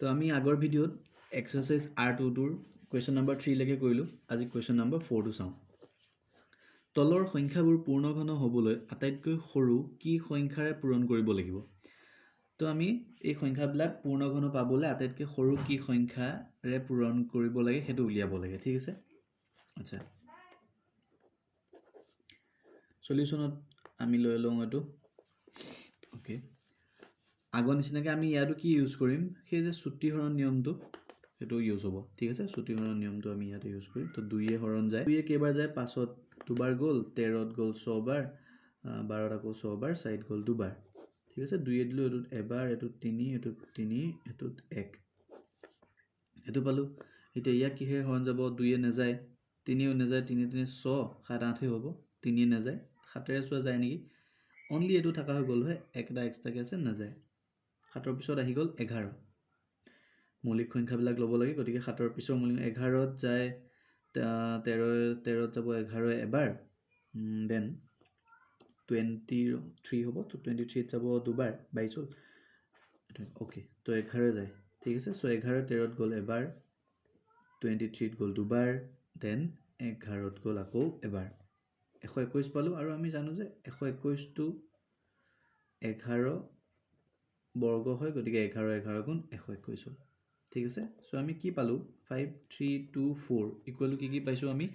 তো আমি আগৰ ভিডিঅ'ত এক্সাৰসাইজ R2 কুৱেশ্যন নম্বৰ 3 লৈকে কৰিলোঁ। আজি কুৱেশ্যন নম্বৰ 4 টো চাওঁ। তলৰ সংখ্যাবোৰ পূৰ্ণঘন হ'বলৈ আটাইতকৈ সৰু কি সংখ্যাৰে পূৰণ কৰিব লাগিব? তো আমি এই সংখ্যাবিলাক পূৰ্ণঘন পাবলৈ আটাইতকৈ সৰু কি সংখ্যাৰে পূৰণ কৰিব লাগে সেইটো উলিয়াব লাগে, ঠিক আছে? আচ্ছা, সলিউশনত আমি লৈ লওঁ এইটো। ওকে, আগৰ নিচিনাকৈ আমি ইয়াতো কি ইউজ কৰিম, সেই যে চুটিহৰণ নিয়মটো সেইটো ইউজ হ'ব, ঠিক আছে? চুটিহৰণ নিয়মটো আমি ইয়াতে ইউজ কৰিম। তো 2 হৰণ যায়, 2 কেইবাৰ যায়, 5ত 2বাৰ গ'ল, 13ত গ'ল 6 বাৰ, 12ত আকৌ 6 বাৰ, 4ত গ'ল 2 বাৰ, ঠিক আছে? 2 দিলোঁ, এইটোত এবাৰ, এইটোত 3, এইটোত 3, এইটোত 1, এইটো পালোঁ। এতিয়া ইয়াক কিহেৰে হৰণ যাব? 2 নাযায়, 3ও নাযায়, 3 3 6, 7 8 হ'ব, 3 নাযায়, 7ৰে চোৱা যায় নেকি? অনলি এইটো থকা হৈ গ'ল হয়, একটা এক্সট্ৰাকৈ আছে, নাযায়। 7ৰ পিছত আহি গ'ল 11, মৌলিক সংখ্যাবিলাক ল'ব লাগে, গতিকে 7ৰ পিছৰ মৌলিক 11ত যায় 13ত যাব 11 এবাৰ, দেন 23 হ'ব, তো 23ত যাব 2 বাৰ, 22 হ'ল, অ'কে। তো 11 যায়, ঠিক আছে? চ' 11 13ত গ'ল এবাৰ, 23ত গ'ল 2 বাৰ, দেন 11ত গ'ল আকৌ এবাৰ, 121 পালোঁ। আৰু আমি জানো যে 121টো 11 বৰ্গ হয়, গতিকে 11 গুণ 121 হ'ল, ঠিক আছে? চ' আমি কি পালোঁ? 5 3 2 4 ইকুৱেল টু কি পাইছোঁ আমি?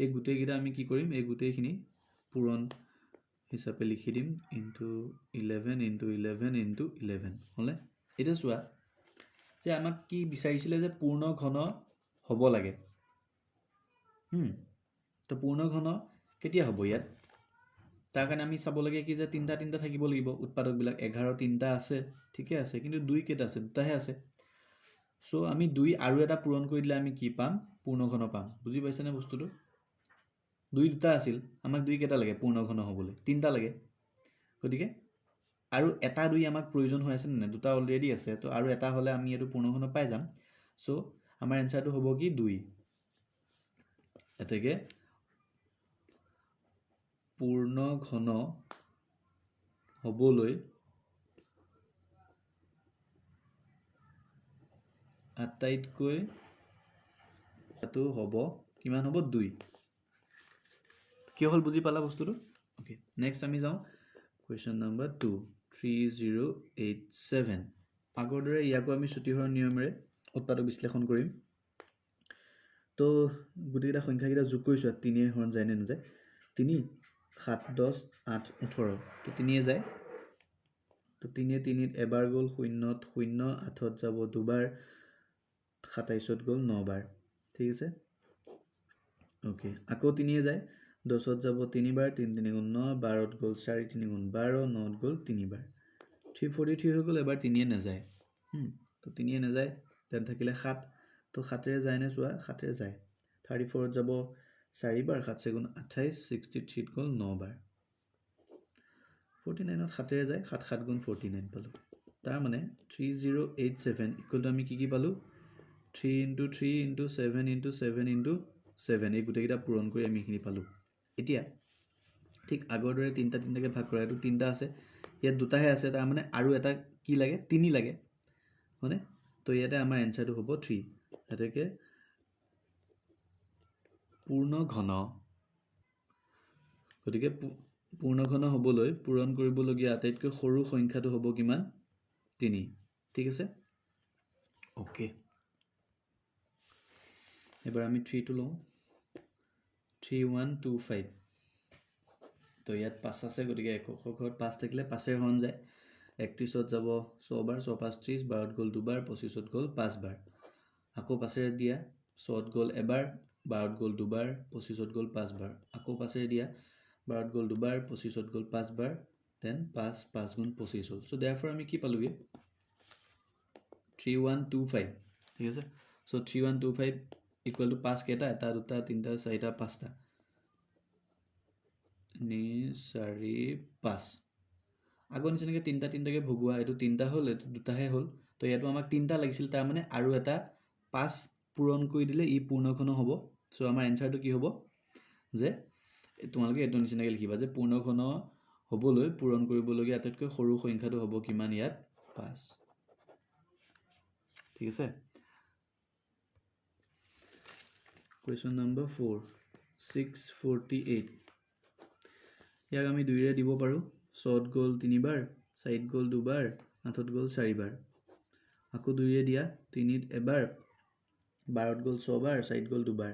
এই গোটেইকেইটা আমি কি কৰিম, এই গোটেইখিনি পূৰণ হিচাপে লিখি দিম, ইনটু 11 ইনটু 11 ইনটু 11 হ'লে। এতিয়া চোৱা যে আমাক কি বিচাৰিছিলে যে পূৰ্ণ ঘন হ'ব লাগে। তো পূৰ্ণ ঘন কেতিয়া হ'ব ইয়াত? তাৰ কাৰণে আমি চাব লাগে কি যে তিনিটা থাকিব লাগিব উৎপাদকবিলাক। 11 3টা আছে, ঠিকে আছে, কিন্তু 2 কেইটা আছে? 2টাহে আছে। চ' আমি 2 আৰু এটা পূৰণ কৰি দিলে আমি কি পাম? পূৰ্ণ ঘন পাম। বুজি পাইছেনে বস্তুটো? 2 2টা আছিল, আমাক 2 কেইটা লাগে পূৰ্ণ ঘন হ'বলৈ? 3টা লাগে, গতিকে আৰু এটা 2 আমাক প্ৰয়োজন হৈ আছে নে? 2টা অলৰেডি আছে, তো আৰু এটা হ'লে আমি এইটো পূৰ্ণ ঘন পাই যাম। চ' আমাৰ এনচাৰটো হ'ব কি? 2। এতেকে পূৰ্ণ ঘন হ'বলৈ আটাইতকৈ এইটো হ'ব কিমান হ'ব? 2। কিয় হ'ল বুজি পালা বস্তুটো? অ'কে, নেক্সট আমি যাওঁ কুৱেশ্যন নম্বৰ 2, 3087। আগৰ দৰে ইয়াকো আমি চুটিহৰণ নিয়মেৰে উৎপাদক বিশ্লেষণ কৰিম। তো গোটেইকেইটা সংখ্যাকেইটা যোগ কৰিছোঁ, 3 হৰণ যায় নে নাযায়? 3 7 10 8 18, তো 3 যায়, তো 3 3ত এবাৰ গ'ল, 0ত 0, 8ত যাব 2 বাৰ, 27ত গ'ল 9 বাৰ, ঠিক আছে? অ'কে, আকৌ 3 যায়, 10ত যাব 3 বাৰ, 3 3 গুণ 9, 12ত গ'ল 4 3 গুণ 12, 9ত গ'ল 3 বাৰ, 343 হৈ গ'ল। এবাৰ 3 নাযায়, তো 3 নাযায়, দেন থাকিলে 7, তো 7ৰে যায় নে চোৱা? 7ৰে যায়। 34ত যাব 4 বাৰ, 7 গুণ 28, 63ত গ'ল 9 বাৰ, 49ত 7ৰে যায়, 7 7 গুণ 49 পালোঁ। তাৰমানে 3087 ইকুৱেল টু আমি কি পালোঁ? 3 ইনটু 3 ইনটু 7 ইনটু 7 ইনটু 7, এই গোটেইকেইটা পূৰণ কৰি আমি এইখিনি পালোঁ। এতিয়া ঠিক আগৰ দৰে 3টাকৈ ভাগ কৰা, এইটো 3টা আছে, ইয়াত 2টাহে আছে, তাৰমানে আৰু এটা কি লাগে? 3 লাগে, হয়নে? তো ইয়াতে আমাৰ এনচাৰটো হ'ব 3। এতেকে পূৰ্ণ ঘন, গতিকে পূৰ্ণ ঘন হ'বলৈ পূৰণ কৰিবলগীয়া আটাইতকৈ সৰু সংখ্যাটো হ'ব কিমান? 3, ঠিক আছে? অ'কে, এবাৰ আমি 3টো লওঁ, 3125। তো ইয়াত 5 আছে, গতিকে এককৰ ঘৰত 5 থাকিলে 5ৰে হৰণ যায়, 31ত যাব 6 বাৰ, 6 5 30, 12ত গ'ল 2 বাৰ, 25ত গ'ল 5 বাৰ, আকৌ 5ৰে দিয়া, 6ত গ'ল এবাৰ, 12ত গ'ল 2 বাৰ, 25ত গ'ল 5 বাৰ, আকৌ 5ৰে দিয়া, 12ত গ'ল 2 বাৰ, 25ত গ'ল 5 বাৰ, দেন 5 5 গুণ 25 হ'ল। চ' দেয়াৰফৰ আমি কি পালোঁগৈ? 3125, ঠিক আছে? চ' 3125 ইকুৱেল টু 5 কেইটা? 1 2 3 4 5টা, 3 4 5। আগৰ নিচিনাকৈ 3টাকৈ ভগোৱা, এইটো 3টা হ'ল, এইটো 2টাহে হ'ল, তো ইয়াতো আমাক 3টা লাগিছিল, তাৰমানে আৰু এটা 5 পূৰণ কৰি দিলে ই পূৰ্ণ ঘন হ'ব। চ' আমাৰ এনচাৰটো কি হ'ব যে তোমালোকে এইটো নিচিনাকৈ লিখিবা যে পূৰ্ণ ঘন হ'বলৈ পূৰণ কৰিবলগীয়া আটাইতকৈ সৰু সংখ্যাটো হ'ব কিমান? ইয়াত 5, ঠিক আছে কুৱেশ্যন নম্বৰ 4 648 ইয়াক আমি 2ৰে দিব পাৰোঁ 6ত গ'ল 3বাৰ 4ত গ'ল 2বাৰ 8ত গ'ল 4বাৰ আকৌ 2ৰে দিয়া 3ত এবাৰ 12ত গ'ল 6বাৰ 4ত গ'ল 2বাৰ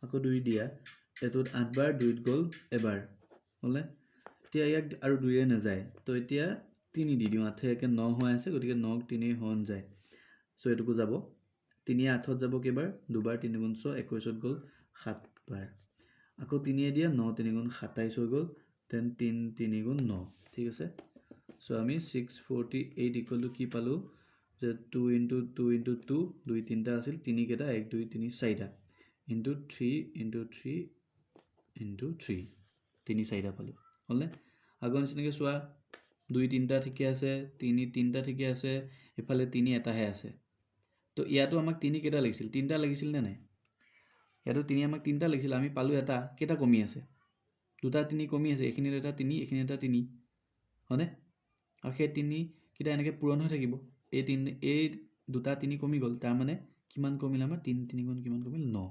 আকৌ 2 দিয়া এটোত 8বাৰ 2ত গ'ল এবাৰ হ'লে এতিয়া ইয়াক আৰু 2ৰে নাযায় তো এতিয়া 3 দি দিওঁ 8 একে 9 হৈ আছে গতিকে 9ক 3 হৰণ যায় সো এটুকু যাব 3 8ত যাব কেইবাৰ 2বাৰ 3 গুণ 6 21ত গ'ল 7বাৰ আকৌ 3 দিয়া 9 3 গুণ 27 হৈ গ'ল দেন 3 3 গুণ 9 ঠিক আছে সো আমি 648 ইকুৱেল টু কি পালোঁ যে 2 into 2 into 2 2 3টা আছিল 3 কেইটা 1 2 3 4টা into 3 into 3 into 3 3 4টা পালোঁ হ'লনে আগৰ নিচিনাকৈ চোৱা 2 3টা ঠিকে আছে 3 3টা ঠিকে আছে এফালে 3 এটাহে আছে তো ইয়াতো আমাক 3 কেইটা লাগিছিল 3টা লাগিছিল নে নাই ইয়াতো 3 আমাক 3টা লাগিছিল আমি পালোঁ এটা কেইটা কমি আছে দুটা 3 কমি আছে এইখিনিত এটা 3 এইখিনিত এটা 3 হয়নে আৰু সেই 3 কেইটা এনেকৈ পূৰণ হৈ থাকিব এই দুটা 3 কমি গ'ল তাৰ মানে কিমান কমিল আমাৰ 3 3 গুণ কিমান কমিল 9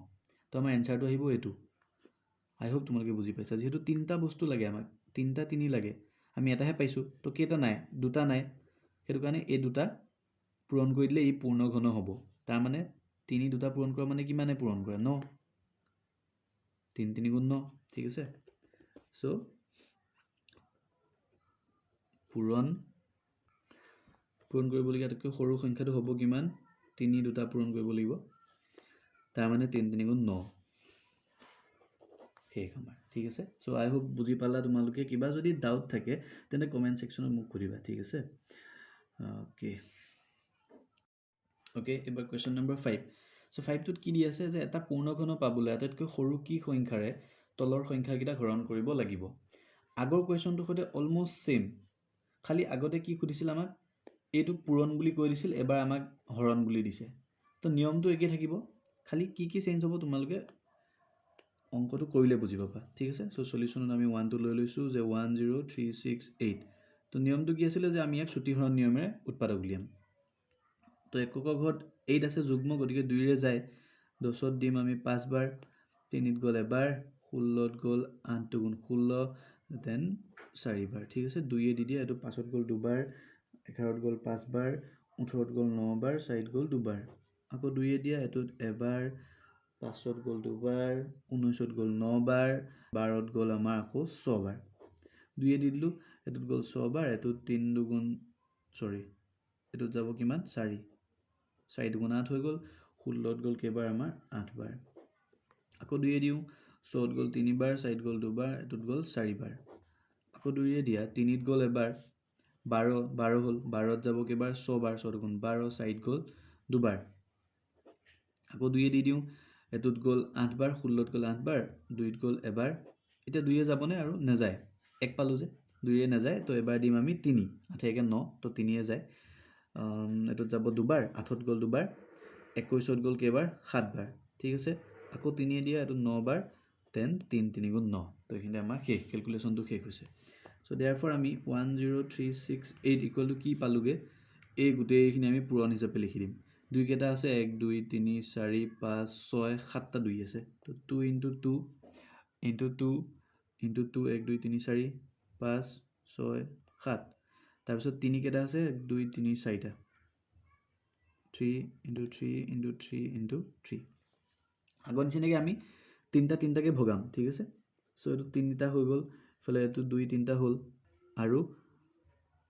তো আমাৰ এনসাৰটো আহিব এইটো আই হোপ তোমালোকে বুজি পাইছা যেহেতু 3টা বস্তু লাগে আমাক 3টা 3 লাগে আমি এটাহে পাইছোঁ তো কেইটা নাই দুটা নাই সেইটো কাৰণে এই দুটা পূৰণ কৰি দিলে ই পূৰ্ণ ঘন হ'ব তাৰ মানে 3 দুটা পূৰণ কৰা মানে কিমানে পূৰণ কৰে 9 3 3 গুণ 9 ঠিক আছে সো পূৰণ কৰিবলগীয়া আটাইতকৈ সৰু সংখ্যাটো হ'ব কিমান 3 দুটা পূৰণ কৰিব লাগিব তাৰ মানে 3 3 গুণ 9 শেষ আমাৰ ঠিক আছে সো আই হোপ বুজি পালা তোমালোকে কিবা যদি ডাউট থাকে তেনে কমেন্ট সেকশনত মোক সুধিবা ঠিক আছে ওকে এবাৰ কোৱেশ্যন নম্বৰ 5 সো 5 টোত কি দি আছে যে এটা পূৰ্ণঘন পাবলৈ আটাইতকৈ সৰু কি সংখ্যাৰে তলৰ সংখ্যাকেইটা হৰণ কৰিব লাগিব আগৰ কুৱেশ্যনটোৰ সৈতে অলমোষ্ট সেম খালি আগতে কি সুধিছিল আমাক এইটো পূৰণ বুলি কৈ দিছিল এবাৰ আমাক হৰণ বুলি দিছে তো নিয়মটো একে থাকিব খালি কি চেঞ্জ হ'ব তোমালোকে অংকটো কৰিলে বুজি পাবা ঠিক আছে সো সলিউশনত আমি 1 টো লৈ লৈছো যে 10368 তো নিয়মটো কি আছিল যে আমি ইয়াক ছুটি হৰণ নিয়মেৰে উৎপাদক উলিয়াম তো এককৰ ঘৰত 8 আছে যুগ্ম গতিকে 2 ৰে যায় 10ত দিম আমি 5 বাৰ 3ত গ'ল এবাৰ 16ত গ'ল 8 গুণ 16 দেন 4 বাৰ ঠিক আছে 2 এ দি দিয়া এটো 5ত গ'ল 2 বাৰ 11ত গ'ল 5 বাৰ 18ত গ'ল 9 বাৰ 4ত গ'ল 2 বাৰ আকৌ 2 এ দিয়া এটোত এবাৰ 5ত গ'ল 2 বাৰ 19ত গ'ল 9 বাৰ 12ত গ'ল আমাৰ আকৌ 6 বাৰ 2 এ দি দিলোঁ এটোত গ'ল 6 বাৰ এটোত 3 দুগুণ সৰি এটোত যাব কিমান 4 4 দুগুণ 8 হৈ গ'ল 16ত গ'ল কেইবাৰ আমাৰ 8 বাৰ আকৌ 2 এ দিওঁ 6ত গ'ল 3 বাৰ 4ত গ'ল 2 বাৰ এটোত গ'ল 4 বাৰ আকৌ 2 এ দিয়া 3ত গ'ল এবাৰ 12 হ'ল 12ত যাব কেইবাৰ 6 বাৰ 6 দুগুণ 12 4ত গ'ল 2 বাৰ আকৌ 2 এ দি দিওঁ এটোত গ'ল 8 বাৰ 16ত গ'ল 8 বাৰ 2ত গ'ল এবাৰ এটা 2 এ যাবনে আৰু নাযায় এক পালো যে 2 এ নাযায় তো এবাৰ দিম আমি 3 8 একে 9 তো 3 এ যায় এটোত যাব 2 বাৰ 8ত গ'ল 2 বাৰ 21ত গ'ল কেইবাৰ 7 বাৰ ঠিক আছে আকৌ 3 এ দিয়া এটো 9 বাৰ দেন 3 3 গুণ 9 তো এখানে আমাৰ শেষ ক্যালকুলেশনটো শেষ হৈছে সো देयरफॉर আমি 10368 ইকুৱেল টু কি পালোগে এই গুটেইখিনি আমি পূৰণ হিচাপে লিখি দিম দুই কেটা আছে 1 2 3 4 5 6 7টা 2 আছে তো 2 into 2 into 2 into 2 1 2 3 4 5 6 7 তাৰপিছত 3 কেটা আছে 1 2 3 4টা 3 into 3 into 3 into 3 আগৰ নিচিনাকৈ আমি তিনটাকে ভগাম ঠিক আছে সো এটো তিনটা হৈ গ'ল ফলে এটো 2 3টা হ'ল আৰু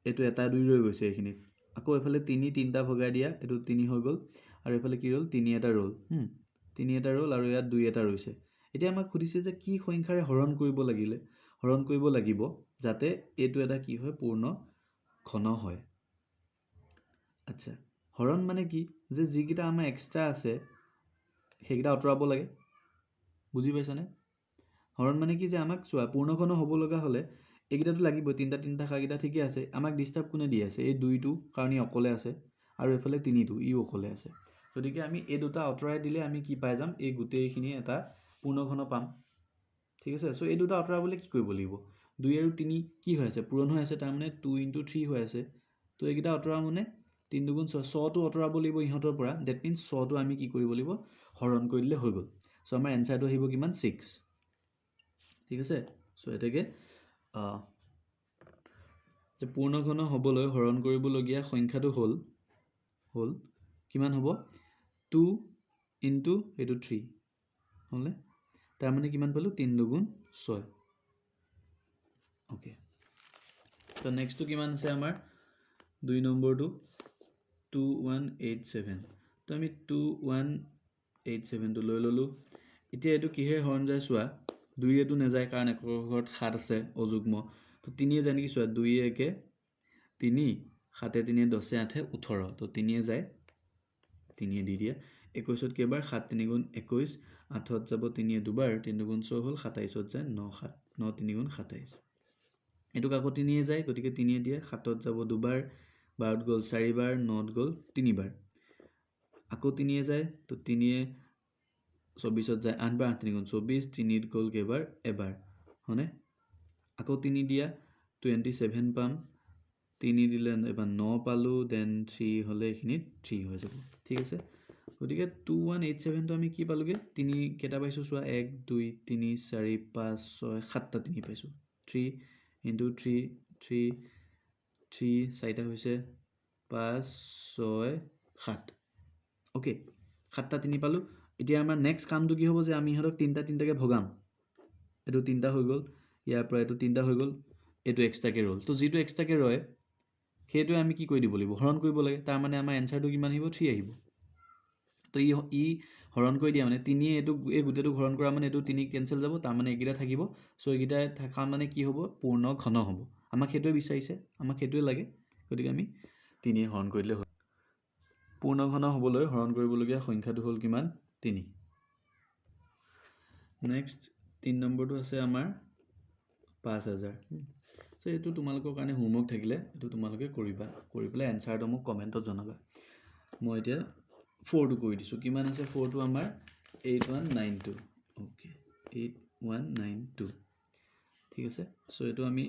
এটো এটা 2 ৰৈ গৈছে এইখিনিত আকৌ এফালে 3 3টা ভগাই দিয়া এটো 3 হৈ গ'ল আৰু এফালে কি ৰল 3 এটা ৰল 3 এটা ৰল আৰু ইয়াত 2 এটা ৰৈছে এতিয়া আমাক খুদিছে যে কি সংখ্যাৰে হৰণ কৰিব লাগিব যাতে এটো এটা কি হয় পূৰ্ণ ঘন হয় আচ্ছা হৰণ মানে কি যে যিকিটা আমাৰ এক্সট্ৰা আছে সেইকিটা অতৰাব লাগে বুজি পাইছানে হৰণ মানে কি যে আমাক চোৱা পূৰ্ণ ঘন হ'ব লগা হলে এইকিটাটো লাগিব তিনটা থাকাকিটা ঠিকে আছে আমাক ডিস্টার্ব কোনে দি আছে এই 2টো কাৰণ ই অকলে আছে আৰু এফালে 3টো ই অকলে আছে গতিকে আমি এই দুটা অতৰাই দিলে আমি কি পাই যাম এই গুটেইখিনি এটা পূৰ্ণ ঘন পাম ঠিক আছে সো এই দুটা অতৰাবলৈ কি কৰিব লাগিব 2 আৰু 3 কি হৈ আছে পূৰণ হৈ আছে তাৰ মানে 2 into 3 হৈ আছে তো এইকিটা অতৰা মানে 3 দুগুণ 6 6টো আঁতৰাব লাগিব ইহঁতৰ পৰা দ্যাট মিন্স 6টো আমি কি কৰিব লাগিব হৰণ কৰি দিলে হৈ গ'ল সো আমাৰ এনসাৰটো আহিব কিমান 6 ঠিক আছে সো এটাকে যে পূৰ্ণ ঘন হ'বলৈ হৰণ কৰিবলগীয়া সংখ্যাটো হ'ল কিমান হ'ব 2 ইনটু এটো 3 হলে তাৰ মানে কিমান পালো 3 দুগুণ 6 ওকে তো নেক্সটটো কিমান আছে আমাৰ 2 নম্বৰটো 2187 তো আমি 2187 টো লৈ ললো এতিয়া এটো কিহে হৰণ যায় চোৱা 2 এটো নেযায় কাৰণ একৰ ঘৰত 7 আছে অযুগ্ম তো 3 এ যায় নেকি চোৱা 2 একে 3 7 এ 3 10 8 18 তো 3 এ যায় 3 এ দি দিয়া 21 কেবাৰ 7 3 গুণ 21 8 যাব 3 এ দুবাৰ 3 গুণ 6 হ'ল 27 যায় 9 7 9 3 গুণ 27 এটুক আকৌ 3 এ যায় গতিকে 3 এ দিয়ে 7 যাব দুবাৰ 12 গ'ল 4 বাৰ 9 গ'ল 3 বাৰ আকৌ 3 এ যায় তো 3 এ 24 যায় 8 বাৰ 8 3 গুণ 24 3 গ'ল কেবাৰ এবাৰ হনে আকৌ 3 দিয়া 27 পাম 3 দিলে এবাৰ 9 পালো দেন 3 হলে এখিনিত 3 হৈ যাব ঠিক আছে গতিকে 2187 তো আমি কি পালোগে 3 কেটা পাইছো চোৱা 1 2 3 4 5 6 7টা 3 পাইছো 3 into 3 3 3 চাৰিটা হৈছে 5 6 7 ওকে 7টা 3 পালো এতিয়া আমাৰ নেক্সট কামটো কি হ'ব যে আমি ইহঁতক 3টা 3টাকে ভগাম এটো 3টা হৈ গ'ল ইয়াৰ পৰা এটো 3টা হৈ গ'ল এটো এক্সট্ৰাকে ৰল তো যেটো এক্সট্ৰাকে ৰয় সেইটো আমি কি কৰি দিব লাগিব হৰণ কৰিব লাগে তাৰ মানে আমাৰ এনসাৰটো কিমান আহিব 3 আহিব তো ই হৰণ কৰি দিয়া মানে 3 এটো এই গুটেটো হৰণ কৰা মানে এটো 3 কেনসেল যাব তাৰ মানে একিটা থাকিব সো একিটা থাকা মানে কি হ'ব পূৰ্ণ ঘন হ'ব আমাক হেতুৱে বিচাৰিছে আমাক হেতুৱে লাগে গতিকে আমি 3 হৰণ কৰি দিলে পূৰ্ণ ঘন হ'বলৈ হৰণ কৰিবলগীয়া সংখ্যাটো হ'ল কিমান 3 নেক্সট 3 নম্বৰটো আছে আমাৰ 5000 সো এটো তোমালোকৰ কাৰণে হোমৱৰ্ক থাকিলে এটো তোমালোকে কৰিবা কৰি পেলাই এনসাৰটো মোক কমেন্টত জনাবা মই এতিয়া 4 টো কৰি দিছো কিমান আছে 4 টো আমাৰ 8192 ওকে 8192 ঠিক আছে সো এটো আমি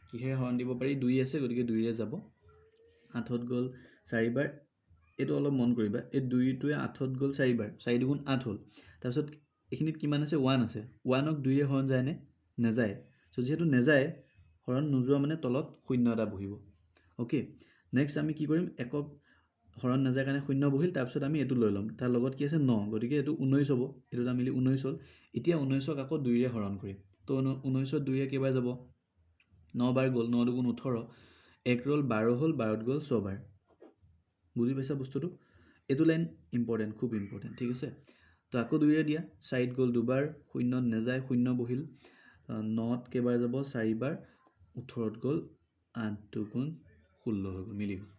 কিহে হৰণ দিব পাৰি 2 আছে গতিকে 2 ৰে যাব 8ত গ'ল 4 বাৰ এটো অলপ মন কৰিবা এই 2 টোৱে 8ত গ'ল 4 বাৰ 4 দুগুণ 8 হ'ল তাৰ পিছত এখিনিত কিমান আছে 1 আছে 1ক 2 ৰে হৰণ যায় নে নেযায় সো যেহেতু নেযায় হৰণ নোযোৱা মানে তলত শূন্য এটা বহিব ওকে নেক্সট আমি কি কৰিম একক হৰণ নাযায় কাৰণে শূন্য বহিল তাৰ পিছত আমি এটো লৈ লম তাৰ লগত কি আছে 9 গতিকে এটো 19 হ'ব এটোটা মিলি 19 হ'ল এতিয়া 19ক আকৌ 2 ৰে হৰণ কৰিম তো 19ত 2 ৰে কেবাৰ যাব 9 বাৰ গ'ল 9 দুগুণ 18 1 ৰল 12 হ'ল 12ত গ'ল 6 বাৰ বুজি পাইছা বস্তুটো এটো লাইন ইম্পৰ্টেন্ট খুব ইম্পৰ্টেন্ট ঠিক আছে তো আকৌ 2 ৰে দিয়া 4ত গ'ল দুবাৰ শূন্যত নেযায় শূন্য বহিল 9ত কেবাৰ যাব 4 বাৰ 18ত গ'ল 8 দুগুণ 16 হৈ গ'ল মিলি গ'ল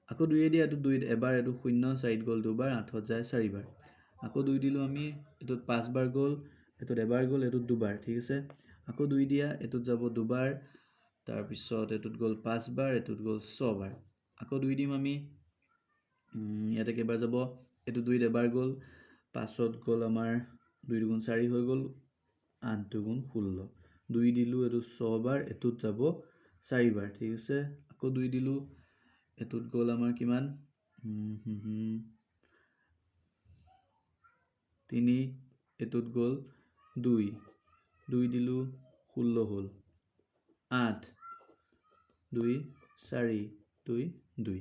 আকৌ 2 ৰে দিয়া এটো 2 এবাৰ এটো শূন্য 4ত গ'ল দুবাৰ 8ত যায় 4 বাৰ আকৌ 2 দিলো আমি এটোত 5 বাৰ গ'ল এটোত এবাৰ গ'ল এটোত দুবাৰ ঠিক আছে আকৌ 2 দিয়া এটোত যাব দুবাৰ তাৰ পিছত এটোত গ'ল 5 বাৰ এটোত গ'ল 6 বাৰ আকৌ 2 দিম আমি ইয়াতে কেবাৰ যাব এটো 2ত এবাৰ গ'ল 5ত গ'ল আমাৰ 2 দুগুণ 4 হৈ গ'ল 8 দুগুণ 16 2 দিলো এটো 6 বাৰ এটোত যাব 4 বাৰ ঠিক আছে আকৌ 2 দিলো এটোত গ'ল আমাৰ কিমান 3 এটোত গ'ল 2 2 দিলো 16 হ'ল 8 2 4 2 2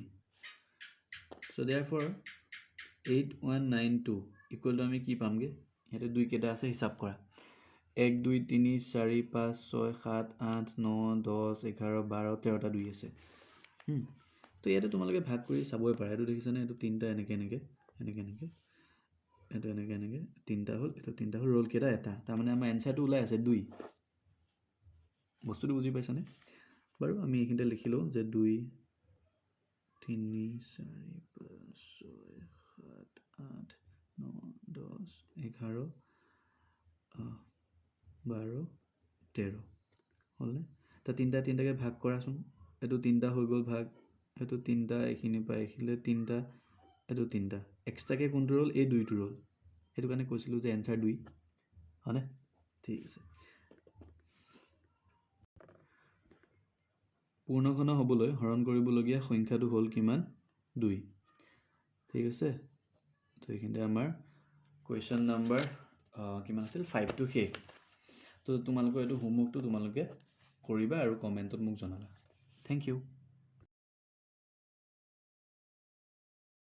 so therefore 8192 equal to আমি কি পামগে হেতে 2 কেটা আছে হিসাব কৰা 1 2 3 4 5 6 7 8 9 10 11 12 13টা 2 আছে তো ইয়াতে তোমালোকে ভাগ কৰি চাবই পাৰা এটো দেখিছানে এটো তিনটা এনেকে এনেকে এনেকে এনেকে এটো এনেকে এনেকে তিনটা হ'ল এটো তিনটা হ'ল ৰোল কেটা এটা তাৰ মানে আমাৰ এনসাৰটো ওলাই আছে 2 বস্তুটো বুজি পাইছানে বাৰু আমি এখিনতে লিখিলো যে 2 3 4 5 6 7 8 9 10 11 12 13 হলনে তা তিনটা তিনটাকে ভাগ কৰাচোন এটো তিনটা হৈ গ'ল ভাগ এটো তিনটা এখিনি পাই এখিলে তিনটা এটো তিনটা এক্সট্ৰাকে কোনটো ৰল এই দুইটো ৰল এটো কাৰণে কৈছিলো যে এনসাৰ 2 হনে ঠিক আছে পূৰ্ণ ঘন হ'বলৈ হৰণ কৰিবলগীয়া সংখ্যাটো হ'ল কিমান 2 ঠিক আছে তো এইখিনিতে আমাৰ কুৱেশ্যন নাম্বাৰ কিমান আছিল 5 টো শেষ তো তোমালোকৰ এইটো হোমৱৰ্কটো তোমালোকে কৰিবা আৰু কমেণ্টত মোক জনাবা থেংক ইউ